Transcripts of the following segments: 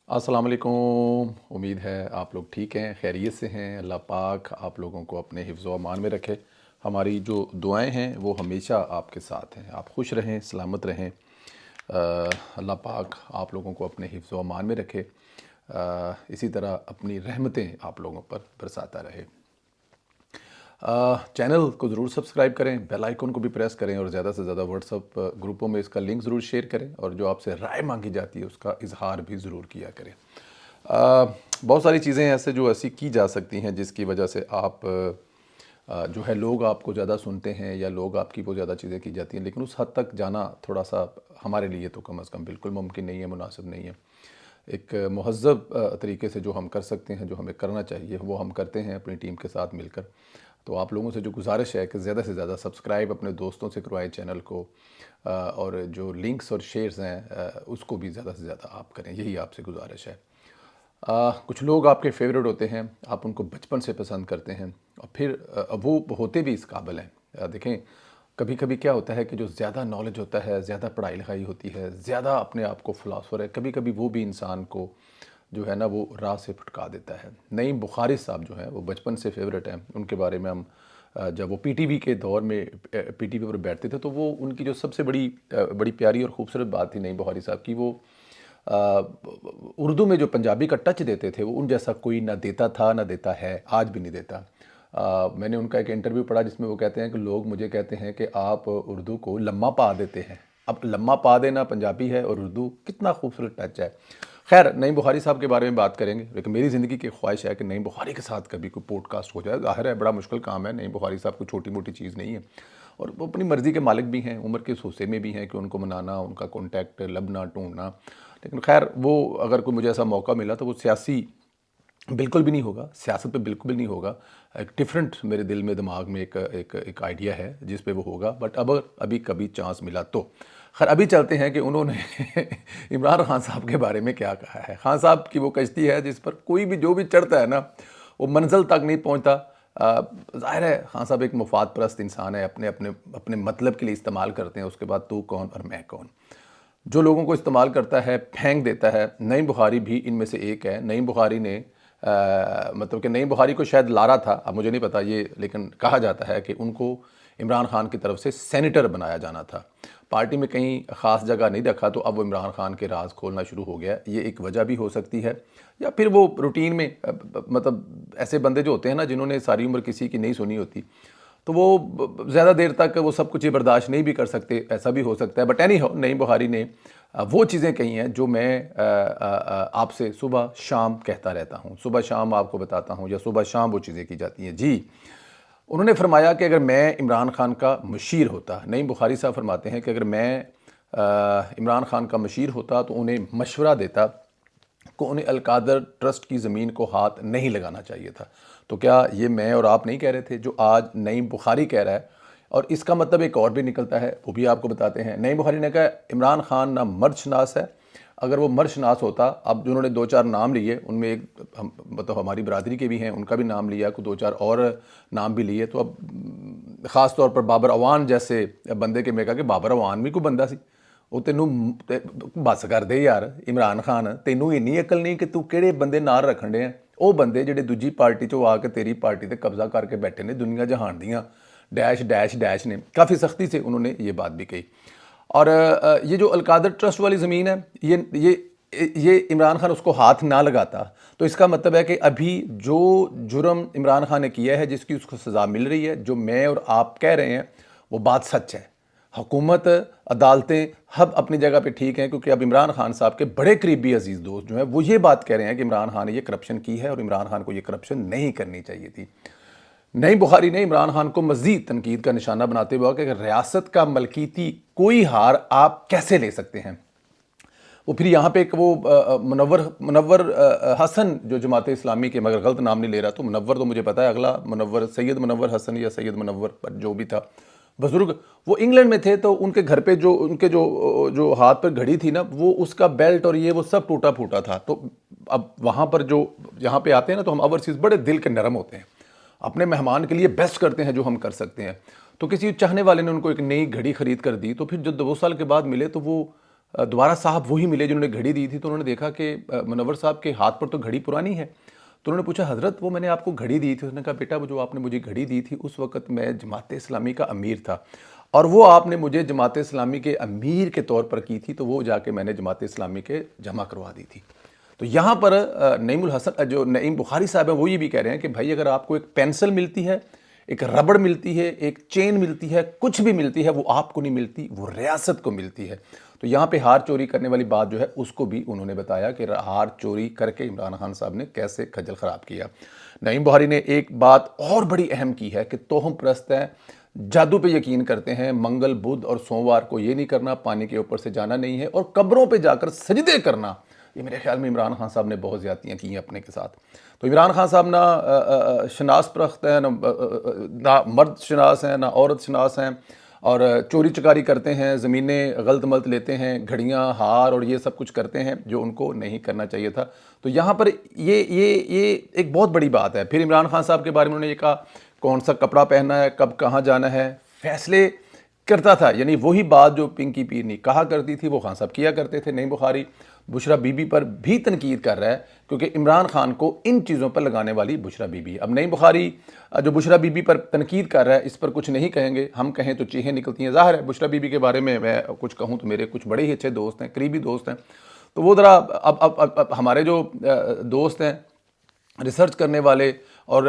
अस्सलाम वालेकुम। उम्मीद है आप लोग ठीक हैं, खैरियत से हैं। अल्लाह पाक आप लोगों को अपने हिफ्ज़ व अमान में रखे। हमारी जो दुआएं हैं वो हमेशा आपके साथ हैं। आप खुश रहें, सलामत रहें। अल्लाह पाक आप लोगों को अपने हिफ्ज़ व अमान में रखे। इसी तरह अपनी रहमतें आप लोगों पर बरसाता रहे। चैनल को ज़रूर सब्सक्राइब करें, बेल आइकन को भी प्रेस करें और ज़्यादा से ज़्यादा व्हाट्सअप ग्रुपों में इसका लिंक ज़रूर शेयर करें और जो आपसे राय मांगी जाती है उसका इजहार भी ज़रूर किया करें। बहुत सारी चीज़ें ऐसे जो ऐसी की जा सकती हैं जिसकी वजह से आप जो है लोग आपको ज़्यादा सुनते हैं या लोग आपकी वो ज़्यादा चीज़ें की जाती हैं, लेकिन उस हद तक जाना थोड़ा सा हमारे लिए तो कम अज़ कम बिल्कुल मुमकिन नहीं है, मुनासिब नहीं है। एक महज़ब तरीके से जो हम कर सकते हैं, जो हमें करना चाहिए वो हम करते हैं अपनी टीम के साथ मिलकर। तो आप लोगों से जो गुजारिश है कि ज़्यादा से ज़्यादा सब्सक्राइब अपने दोस्तों से करवाएं चैनल को, और जो लिंक्स और शेयर्स हैं उसको भी ज़्यादा से ज़्यादा आप करें, यही आपसे गुजारिश है। कुछ लोग आपके फेवरेट होते हैं, आप उनको बचपन से पसंद करते हैं और फिर वो होते भी इस काबिल हैं। देखें, कभी कभी क्या होता है कि जो ज़्यादा नॉलेज होता है, ज़्यादा पढ़ाई लिखाई होती है, ज़्यादा अपने आप को फ़िलासफ़र है, कभी कभी वो भी इंसान को जो है ना वो राह से भटका देता है। नईम बुखारी साहब जो हैं वो बचपन से फेवरेट हैं। उनके बारे में हम जब वो पीटीवी के दौर में पीटीवी पर बैठते थे तो वो उनकी जो सबसे बड़ी प्यारी और ख़ूबसूरत बात थी नईम बुखारी साहब की, वो उर्दू में जो पंजाबी का टच देते थे वो उन जैसा कोई ना देता था ना देता है, आज भी नहीं देता। मैंने उनका एक इंटरव्यू पढ़ा जिसमें वो कहते हैं कि लोग मुझे कहते हैं कि आप उर्दू को लम्मा पा देते हैं। अब लम्मा पा देना पंजाबी है और उर्दू कितना खूबसूरत टच है। खैर, नईम बुखारी साहब के बारे में बात करेंगे, लेकिन मेरी ज़िंदगी की ख्वाहिश है कि नईम बुखारी के साथ कभी कोई पॉडकास्ट हो जाए। ज़ाहिर है बड़ा मुश्किल काम है, नईम बुखारी साहब कोई छोटी मोटी चीज़ नहीं है और वो अपनी मर्ज़ी के मालिक भी हैं, उम्र के इस हिस्से में भी हैं कि उनको मनाना, उनका कॉन्टैक्ट लबना ढूंढना। लेकिन खैर, वो अगर कोई मुझे ऐसा मौका मिला तो वो सियासी बिल्कुल भी नहीं होगा, सियासत पे बिल्कुल भी नहीं होगा। एक डिफरेंट मेरे दिल में दिमाग में एक आइडिया है जिस पे वो होगा, बट अब अभी कभी चांस मिला तो। खैर, अभी चलते हैं कि उन्होंने इमरान खान साहब के बारे में क्या कहा है। खान साहब की वो कश्ती है जिस पर कोई भी जो भी चढ़ता है ना वो मंजिल तक नहीं पहुंचता। ज़ाहिर है खान साहब एक मुफाद परस्त इंसान है, अपने अपने अपने मतलब के लिए इस्तेमाल करते हैं, उसके बाद तू कौन और मैं कौन। जो लोगों को इस्तेमाल करता है, फेंक देता है। नईम बुखारी भी इनमें से एक है। नईम बुखारी ने मतलब कि नईम बुखारी को शायद लारा था, अब मुझे नहीं पता ये, लेकिन कहा जाता है कि उनको इमरान खान की तरफ से सेनेटर बनाया जाना था। पार्टी में कहीं ख़ास जगह नहीं रखा तो अब वो इमरान खान के राज खोलना शुरू हो गया। ये एक वजह भी हो सकती है, या फिर वो रूटीन में मतलब ऐसे बंदे जो होते हैं ना जिन्होंने सारी उम्र किसी की नहीं सुनी होती, तो वो ज़्यादा देर तक वो सब कुछ ही बर्दाश्त नहीं भी कर सकते, ऐसा भी हो सकता है। But any how, Naeem Bukhari ने वो चीज़ें कही हैं जो मैं आपसे सुबह शाम कहता रहता हूँ, सुबह शाम आपको बताता हूँ, या सुबह शाम वो चीज़ें की जाती हैं। जी, उन्होंने फरमाया कि अगर मैं इमरान खान का मशीर होता, नईम बुखारी साहब फरमाते हैं कि अगर मैं इमरान खान का मशीर होता तो उन्हें मशवरा देता को उन्हें अलकादर ट्रस्ट की ज़मीन को हाथ नहीं लगाना चाहिए था। तो क्या ये मैं और आप नहीं कह रहे थे जो आज नईम बुखारी कह रहा है? और इसका मतलब एक और भी निकलता है, वो भी आपको बताते हैं। नईम बुखारी ने कहा इमरान खान ना मर्द शनास है, अगर वो मर्द शनास होता, अब जो उन्होंने दो चार नाम लिए उनमें एक मतलब हमारी बरादरी के भी हैं, उनका भी नाम लिया, को दो चार और नाम भी लिए, तो अब ख़ास तौर पर बाबर अवान जैसे बंदे के मैं कहा कि बाबर अवान भी कोई बंदा सी। ਉਹ ਤੈਨੂੰ ਬਸ ਕਰਦੇ ਯਾਰ ਇਮਰਾਨ ਖਾਨ, ਤੈਨੂੰ ਇੰਨੀ ਅਕਲ ਨਹੀਂ ਕਿ ਤੂੰ ਕਿਹੜੇ ਬੰਦੇ ਨਾਲ ਰੱਖਣ ਦੇ ਆ। ਉਹ ਬੰਦੇ ਜਿਹੜੇ ਦੂਜੀ ਪਾਰਟੀ ਚੋਂ ਆ ਕੇ तेरी पार्टी ਤੇ कब्जा करके बैठे ने, दुनिया जहान दियाँ डैश डैश डैश ने। काफ़ी सख्ती से उन्होंने ये बात भी कही। और ये जो अलकादर ट्रस्ट वाली ज़मीन है, ये इमरान खान उसको हाथ ना लगाता तो इसका मतलब है कि अभी जो जुर्म इमरान खान ने किया है, जिसकी उसको सज़ा मिल रही है, जो मैं और आप कह रहे हैं वो बात सच है। हुकूमत, अदालतें सब अपनी जगह पे ठीक हैं, क्योंकि अब इमरान खान साहब के बड़े करीबी अजीज़ दोस्त जो हैं वो ये बात कह रहे हैं कि इमरान खान ने ये करप्शन की है और इमरान खान को ये करप्शन नहीं करनी चाहिए थी। नईम बुखारी ने इमरान खान को मज़ीद तनकीद का निशाना बनाते हुए कहा कि रियासत का मलकीती कोई हार आप कैसे ले सकते हैं। वो फिर यहाँ पे एक वो मुनव्वर हसन जो जमात इस्लामी के, मगर गलत नाम नहीं ले रहा, तो मुनव्वर तो मुझे पता है, अगला मुनव्वर सैयद मुनव्वर हसन या सैयद मुनव्वर, पर जो भी था बुजुर्ग, वो इंग्लैंड में थे, तो उनके घर पे जो उनके जो हाथ पर घड़ी थी ना, वो उसका बेल्ट और ये वो सब टूटा फूटा था। तो अब वहाँ पर जो यहाँ पे आते हैं ना, तो हम ओवरसीज़ बड़े दिल के नरम होते हैं, अपने मेहमान के लिए बेस्ट करते हैं जो हम कर सकते हैं। तो किसी चाहने वाले ने उनको एक नई घड़ी ख़रीद कर दी, तो फिर जब 2 साल के बाद मिले तो वो دوبارہ صاحب وہی ملے جنہوں نے گھڑی دی تھی، تو انہوں نے دیکھا کہ منور صاحب کے ہاتھ پر تو گھڑی پرانی ہے. تو انہوں نے پوچھا حضرت وہ میں نے آپ کو گھڑی دی تھی. اس نے کہا بیٹا وہ جو آپ نے مجھے گھڑی دی تھی اس وقت میں جماعت اسلامی کا امیر تھا، اور وہ آپ نے مجھے جماعت اسلامی کے امیر کے طور پر کی تھی، تو وہ جا کے میں نے جماعت اسلامی کے جمع کروا دی تھی. تو یہاں پر نعیم الحسن جو نعیم بخاری صاحب ہیں وہ یہ بھی کہہ رہے ہیں کہ بھائی اگر آپ کو ایک پینسل ملتی ہے، ایک ربڑ ملتی ہے، ایک چین ملتی ہے، کچھ بھی ملتی ہے، وہ آپ کو نہیں ملتی، وہ ریاست کو ملتی ہے. تو یہاں پہ ہار چوری کرنے والی بات جو ہے اس کو بھی انہوں نے بتایا کہ ہار چوری کر کے عمران خان صاحب نے کیسے کھجل خراب کیا. نعیم بخاری نے ایک بات اور بڑی اہم کی ہے کہ توہم پرست ہیں، جادو پہ یقین کرتے ہیں، منگل بدھ اور سوموار کو یہ نہیں کرنا، پانی کے اوپر سے جانا نہیں ہے، اور قبروں پہ جا کر سجدے کرنا. یہ میرے خیال میں عمران خان صاحب نے بہت زیادتیاں کی ہیں اپنے کے ساتھ. تو عمران خان صاحب نہ شناس پرست ہیں، نہ مرد شناس ہیں، نہ عورت شناس ہیں، اور چوری چکاری کرتے ہیں، زمینیں غلط ملط لیتے ہیں، گھڑیاں ہار اور یہ سب کچھ کرتے ہیں جو ان کو نہیں کرنا چاہیے تھا. تو یہاں پر یہ ایک بہت بڑی بات ہے. پھر عمران خان صاحب کے بارے میں انہوں نے یہ کہا کون سا کپڑا پہننا ہے، کب کہاں جانا ہے، فیصلے کرتا تھا. یعنی وہی بات جو پنکی پیرنی کہا کرتی تھی وہ خان صاحب کیا کرتے تھے. نعیم بخاری بشرا بی بی پر بھی تنقید کر رہا ہے کیونکہ عمران خان کو ان چیزوں پر لگانے والی بشرا بی بی ہے. اب نعیم بخاری جو بشرا بی بی پر تنقید کر رہا ہے اس پر کچھ نہیں کہیں گے، ہم کہیں تو چیخیں نکلتی ہیں. ظاہر ہے بشرا بی بی کے بارے میں کچھ کہوں تو میرے کچھ بڑے ہی اچھے دوست ہیں، قریبی دوست ہیں، تو وہ ذرا اب ہمارے جو دوست ہیں ریسرچ کرنے والے اور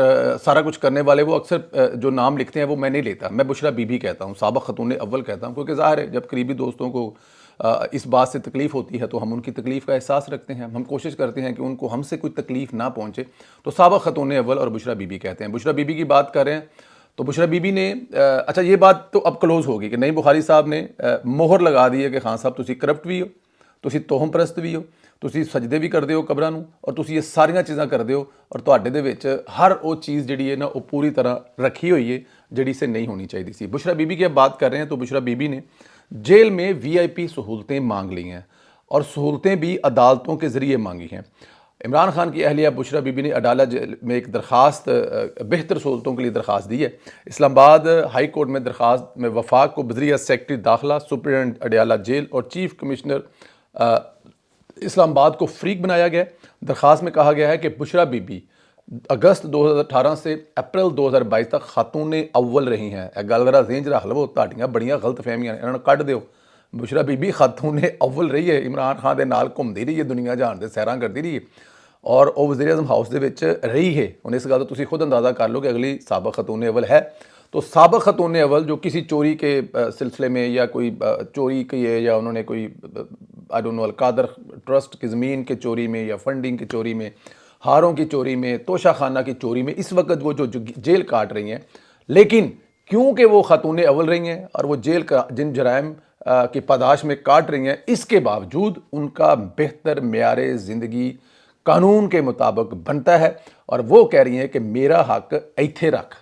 سارا کچھ کرنے والے، وہ اکثر جو نام لکھتے ہیں وہ میں نہیں لیتا، میں بشرا بی بی کہتا ہوں، سابق خاتون اول کہتا ہوں، کیونکہ ظاہر ہے جب قریبی دوستوں کو اس بات سے تکلیف ہوتی ہے تو ہم ان کی تکلیف کا احساس رکھتے ہیں، ہم کوشش کرتے ہیں کہ ان کو ہم سے کوئی تکلیف نہ پہنچے. تو سابق خاتون اول اور بشرا بی بی کہتے ہیں. بشرا بی بی کی بات کر رہے ہیں تو بشرا بی بی نے اچھا یہ بات تو اب کلوز ہوگی کہ نعیم بخاری صاحب نے مہر لگا دی ہے کہ خان صاحب تسی کرپٹ بھی ہو، تسی توہم پرست بھی ہو، تسی سجدے بھی کردے ہو قبراں نوں، اور تسی یہ ساریاں چیزاں کردے ہو، اور تواڈے دے وچ ہر وہ چیز جڑی ہے نا وہ پوری طرح رکھی ہوئی ہے جڑی سے نہیں ہونی چاہیے سی. بشرا بی بی کی اب بات کر رہے ہیں تو بشرا بی بی نے جیل میں وی آئی پی سہولتیں مانگ لی ہیں، اور سہولتیں بھی عدالتوں کے ذریعے مانگی ہیں. عمران خان کی اہلیہ بشرا بی بی نے عدالت میں ایک درخواست، بہتر سہولتوں کے لیے درخواست دی ہے. اسلام آباد ہائی کورٹ میں درخواست میں وفاق کو بذریعہ سیکرٹری داخلہ، سپرنٹینڈنٹ اڈیالہ جیل اور چیف کمشنر اسلام آباد کو فریق بنایا گیا. درخواست میں کہا گیا ہے کہ بشرا بی بی اگست 2018 سے اپریل 2022 تک خاتون اول رہی ہیں. گل ذرا ذہن چ رکھ لو، تہاڈیاں بڑیاں غلط فہمیاں نے، انہاں نوں کڈ دیو. بشرا بی بی خاتون اول رہی ہے، عمران خان دے نال گھومدی رہی ہے، دنیا جہان دے سیراں کردی رہی ہے، اور وہ وزیر اعظم ہاؤس دے وچ رہی ہے. ہن اس گل تو تسی خود اندازہ کر لو کہ اگلی سابق خاتون اول ہے. تو سابق خاتون اول جو کسی چوری کے سلسلے میں یا کوئی چوری کی ہے، یا انہوں نے کوئی I don't know Qadir trust کی زمین کے چوری میں یا فنڈنگ کی چوری میں، ہاروں کی چوری میں، توشہ خانہ کی چوری میں اس وقت وہ جو جیل کاٹ رہی ہیں، لیکن کیونکہ وہ خاتون اول رہی ہیں اور وہ جیل کا جن جرائم کی پاداش میں کاٹ رہی ہیں، اس کے باوجود ان کا بہتر معیار زندگی قانون کے مطابق بنتا ہے، اور وہ کہہ رہی ہیں کہ میرا حق ایتھے رکھ،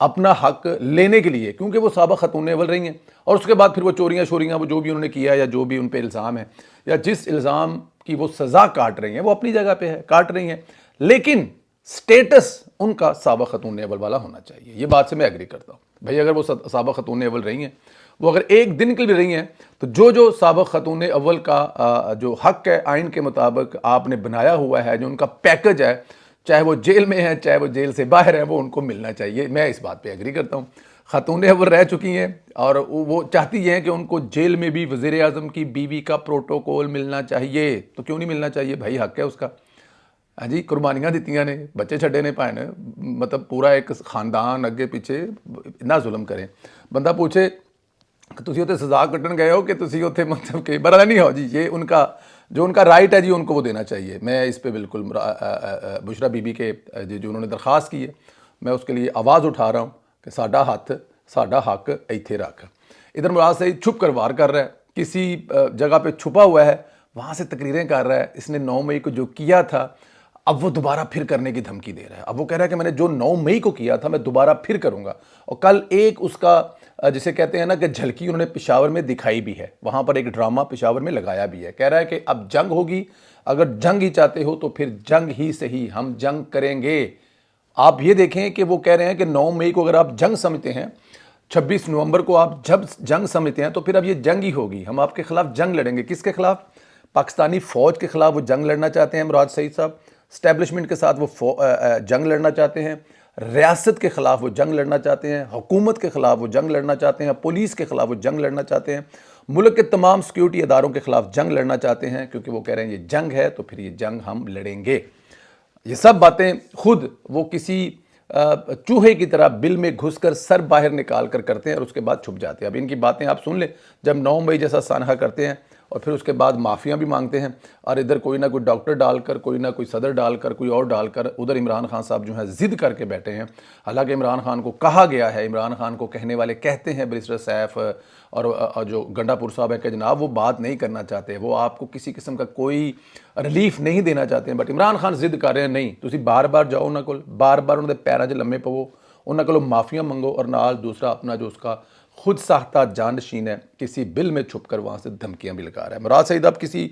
اپنا حق لینے کے لیے، کیونکہ وہ سابق خاتون اول رہی ہیں. اور اس کے بعد پھر وہ چوریاں شوریاں وہ جو بھی انہوں نے کیا یا جو بھی ان پہ الزام ہے یا جس الزام کی وہ سزا کاٹ رہی ہیں وہ اپنی جگہ پہ ہے، کاٹ رہی ہیں، لیکن سٹیٹس ان کا سابق خاتون اول والا ہونا چاہیے. یہ بات سے میں ایگری کرتا ہوں. بھائی اگر وہ سابق خاتون اول رہی ہیں، وہ اگر ایک دن کے لیے رہی ہیں، تو جو سابق خاتون اول کا جو حق ہے آئین کے مطابق آپ نے بنایا ہوا ہے، جو ان کا پیکج ہے، چاہے وہ جیل میں ہے چاہے وہ جیل سے باہر ہے، وہ ان کو ملنا چاہیے. میں اس بات پہ ایگری کرتا ہوں. خاتون اول رہ چکی ہیں اور وہ چاہتی ہیں کہ ان کو جیل میں بھی وزیر اعظم کی بیوی کا پروٹوکول ملنا چاہیے. تو کیوں نہیں ملنا چاہیے بھائی، حق ہے اس کا. ہاں جی، قربانیاں دیتیاں نے، بچے چھڈے نے پائے نے، مطلب پورا ایک خاندان اگے پیچھے نہ ظلم کریں. بندہ پوچھے کہ تسی اتنے سزا کٹن گئے ہو کہ تسی اتنے مطلب کہ برا نہیں ہو جی، یہ ان کا جو ان کا رائٹ ہے جی، ان کو وہ دینا چاہیے. میں اس پہ بالکل بشرا بی بی کے جو انہوں نے درخواست کی ہے، میں اس کے لیے آواز اٹھا رہا ہوں کہ ساڈا حق ایتھے رکھ. ادھر مراد سعید چھپ کر وار کر رہا ہے، کسی جگہ پہ چھپا ہوا ہے، وہاں سے تقریریں کر رہا ہے. اس نے 9 مئی کو جو کیا تھا اب وہ دوبارہ پھر کرنے کی دھمکی دے رہا ہے. اب وہ کہہ رہا ہے کہ میں نے جو 9 مئی کو کیا تھا میں دوبارہ پھر کروں گا. اور کل ایک اس کا جسے کہتے ہیں نا کہ جھلکی انہوں نے پشاور میں دکھائی بھی ہے، وہاں پر ایک ڈرامہ پشاور میں لگایا بھی ہے. کہہ رہا ہے کہ اب جنگ ہوگی، اگر جنگ ہی چاہتے ہو تو پھر جنگ ہی صحیح، ہم جنگ کریں گے. آپ یہ دیکھیں کہ وہ کہہ رہے ہیں کہ 9 مئی کو اگر آپ جنگ سمجھتے ہیں 26 नवंबर को आप जब जंग समझते हैं तो फिर अब ये जंग ही होगी। हम आपके खिलाफ जंग लड़ेंगे। किसके खिलाफ? पाकिस्तानी फ़ौज के खिलाफ वो जंग लड़ना चाहते हैं मुराद सईद साहब। स्टैब्लिशमेंट के साथ वो जंग लड़ना चाहते हैं। रियासत के खिलाफ वो जंग लड़ना चाहते हैं। हुकूमत के खिलाफ वो जंग लड़ना चाहते हैं। पुलिस के खिलाफ वो जंग लड़ना चाहते हैं। मुल्क के तमाम सिक्योरिटी इदारों के खिलाफ जंग लड़ना चाहते हैं, क्योंकि वो कह रहे हैं ये जंग है तो फिर ये जंग हम लड़ेंगे। ये सब बातें खुद वो किसी चूहे की तरह बिल में घुसकर सर बाहर निकाल कर करते हैं और उसके बाद छुप जाते हैं। अब इनकी बातें आप सुन ले, जब 9 मई जैसा सानहा करते हैं और फिर उसके बाद माफ़ियाँ भी मांगते हैं, और इधर कोई ना कोई डॉक्टर डालकर, कोई ना कोई सदर डालकर, कोई और डालकर, उधर इमरान खान साहब जो है ज़िद करके बैठे हैं। हालांकि इमरान खान को कहा गया है, इमरान खान को कहने वाले कहते हैं, बैरिस्टर सैफ और जो गंडापुर साहब है कि जनाब वो बात नहीं करना चाहते, वो आपको किसी किस्म का कोई रिलीफ नहीं देना चाहते हैं। बट इमरान खान जिद कर रहे हैं, नहीं तुसी बार बार जाओ उन्होंने को, बार बार उन्होंने पैरों 'ਚ लम्मे पवो, उन्होंने को माफ़ियाँ मंगो, और नाल दूसरा अपना जो उसका खुद साख्ता जानशीन है किसी बिल में छुप कर वहाँ से धमकियाँ भी लगा रहा है। मुराद सईद अब किसी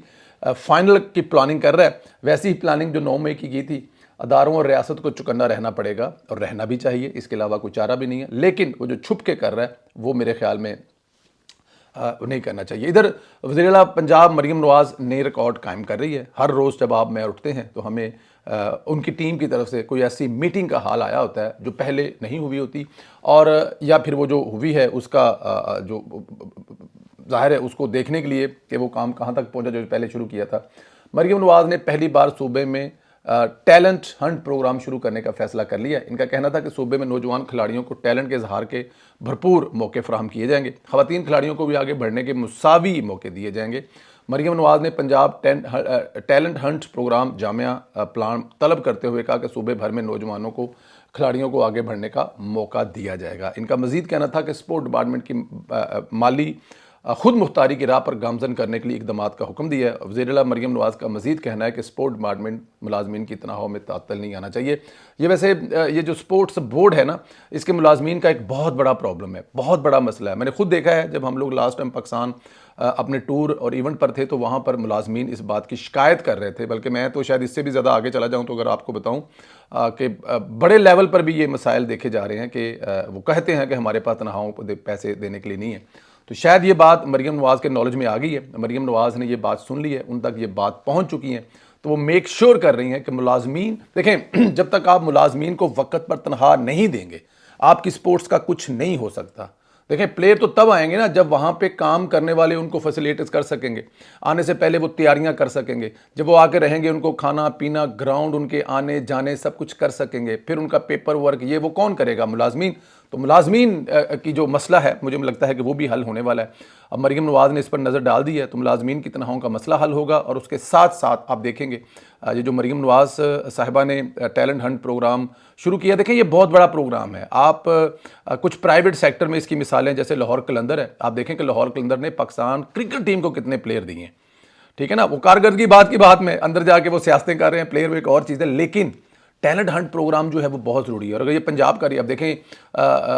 फाइनल की प्लानिंग कर रहा है। वैसी ही प्लानिंग जो 9 मई की गई थी, अदारों और रियासत को चुकन्ना रहना पड़ेगा, और रहना भी चाहिए, इसके अलावा कोई चारा भी नहीं है। लेकिन वो जो छुप के कर रहा है वो मेरे ख्याल में नहीं करना चाहिए। इधर वज़ीर आला पंजाब मरीम नवाज़ नई रिकॉर्ड कायम कर रही है। हर रोज़ जब आप मैं उठते हैं तो हमें उनकी टीम की तरफ से कोई ऐसी मीटिंग का हाल आया होता है जो पहले नहीं हुई होती, और या फिर वो जो हुई है उसका जो ज़ाहिर है उसको देखने के लिए कि वो काम कहाँ तक पहुँचा जो पहले शुरू किया था। मरीम नवाज़ ने पहली बार सूबे में टैलेंट हंट प्रोग्राम शुरू करने का फैसला कर लिया। इनका कहना था कि सूबे में नौजवान खिलाड़ियों को टैलेंट के इजहार के भरपूर मौके फराहम किए जाएंगे। ख़वातीन खिलाड़ियों को भी आगे बढ़ने के मुसावी मौके दिए जाएंगे। मरीम नवाज़ ने पंजाब टैलेंट हंट प्रोग्राम जामिया प्लान तलब करते हुए कहा कि सूबे भर में नौजवानों को खिलाड़ियों को आगे बढ़ने का मौका दिया जाएगा। इनका मज़ीद कहना था कि स्पोर्ट डिपार्टमेंट की माली खुद मुख्तारी की राह पर गामजन करने के लिए इकदाम का हुक्म दिया है। वज़ीर आला मरीम नवाज़ का मज़ीद कहना है कि स्पोर्ट डिपार्टमेंट मुलाजमीन की तनख्वाह में तातल नहीं आना चाहिए। ये वैसे ये जो स्पोर्ट्स बोर्ड है ना, इसके मुलाजमीन का एक बहुत बड़ा प्रॉब्लम है, बहुत बड़ा मसला है। मैंने खुद देखा है, जब हम लोग लास्ट टाइम पाकिस्तान अपने टूर और इवेंट पर थे तो वहाँ पर मुलाजमीन इस बात की शिकायत कर रहे थे, बल्कि मैं तो शायद इससे भी ज़्यादा आगे चला जाऊँ तो अगर आपको बताऊँ कि बड़े लेवल पर भी ये मसाइल देखे जा रहे हैं कि वो कहते हैं कि हमारे पास तनख्वाहों पर पैसे देने के लिए नहीं है। तो शायद ये बात मरीम नवाज़ के नॉलेज में आ गई है, मरीम नवाज़ ने ये बात सुन ली है, उन तक ये बात पहुंच चुकी है, तो वो मेक श्योर कर रही हैं कि मुलाजमीन देखें, जब तक आप मुलाजमीन को वक्त पर तनख्वाह नहीं देंगे आपकी स्पोर्ट्स का कुछ नहीं हो सकता। देखें, प्लेयर तो तब आएंगे ना जब वहाँ पे काम करने वाले उनको फैसिलिटीज़ कर सकेंगे, आने से पहले वो तैयारियाँ कर सकेंगे, जब वो आके रहेंगे उनको खाना पीना ग्राउंड उनके आने जाने सब कुछ कर सकेंगे, फिर उनका पेपर वर्क ये वो कौन करेगा? मुलाजमीन। तो मुलाजमीन की जो मसला है मुझे लगता है कि वो भी हल होने वाला है। अब मरीम नवाज़ ने इस पर नज़र डाल दी है तो मुलाजमीन की तनख्वाहों का मसला हल होगा, और उसके साथ साथ आप देखेंगे ये जो मरीम नवाज़ साहिबा ने टैलेंट हंट प्रोग्राम शुरू किया, देखें ये बहुत बड़ा प्रोग्राम है। आप कुछ प्राइवेट सेक्टर में इसकी मिसालें जैसे लाहौर कलंदर है, आप देखें कि लाहौर कलंदर ने पाकिस्तान क्रिकेट टीम को कितने प्लेयर दिए हैं, ठीक है ना। वो कारकर्दगी बात की बात में अंदर जाके वो सियासतें कर रहे हैं, प्लेयर वो एक और चीज़ है, लेकिन टैलेंट हंट प्रोग्राम जो है वो बहुत ज़रूरी है। और अगर ये पंजाब का रही, अब देखें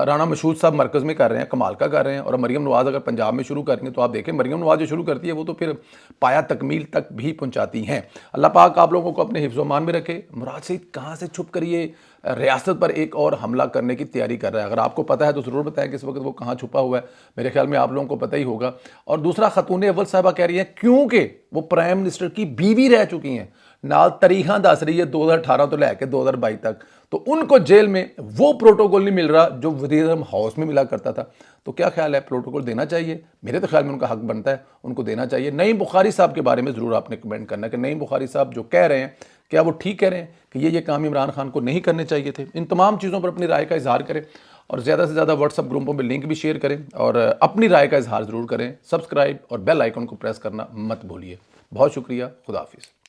राना मशहूद साहब मरकज़ में कर रहे हैं, कमाल का कर रहे हैं, और मरीम नवाज़ अगर पंजाब में शुरू करेंगे तो आप देखें मरीम नवाज़ जो शुरू करती है वो तो फिर पाया तकमील तक भी पहुंचाती हैं। अल्लाह पाक आप लोगों को अपने हिफ्ज़-ओ-मान में रखे। मुराद सईद कहाँ से छुप कर ये रियासत पर एक और हमला करने की तैयारी कर रहा है? अगर आपको पता है तो ज़रूर बताएं कि इस वक्त वो कहाँ छुपा हुआ है। मेरे ख्याल में आप लोगों को पता ही होगा। और दूसरा, खतून अव्वल साहिबा कह रही हैं क्योंकि वो प्राइम मिनिस्टर की बीवी रह चुकी हैं, नाल तरीखा दस रही है 2018 तो लैके 2022 तक, तो उनको जेल में वो प्रोटोकॉल नहीं मिल रहा जो वज़ीर आज़म हाउस में मिला करता था। तो क्या ख्याल है, प्रोटोकॉल देना चाहिए? मेरे तो ख्याल में उनका हक बनता है, उनको देना चाहिए। नईम बुखारी साहब के बारे में ज़रूर आपने कमेंट करना कि नईम बुखारी साहब जो कह रहे हैं क्या वो ठीक कह रहे हैं कि ये काम इमरान खान को नहीं करने चाहिए थे? इन तमाम चीज़ों पर अपनी राय का इजहार करें, और ज़्यादा से ज़्यादा व्हाट्सअप ग्रुपों में लिंक भी शेयर करें, और अपनी राय का इजहार ज़रूर करें। सब्सक्राइब और बेल आइकन को प्रेस करना मत भूलिए। बहुत शुक्रिया, खुदा हाफिज़।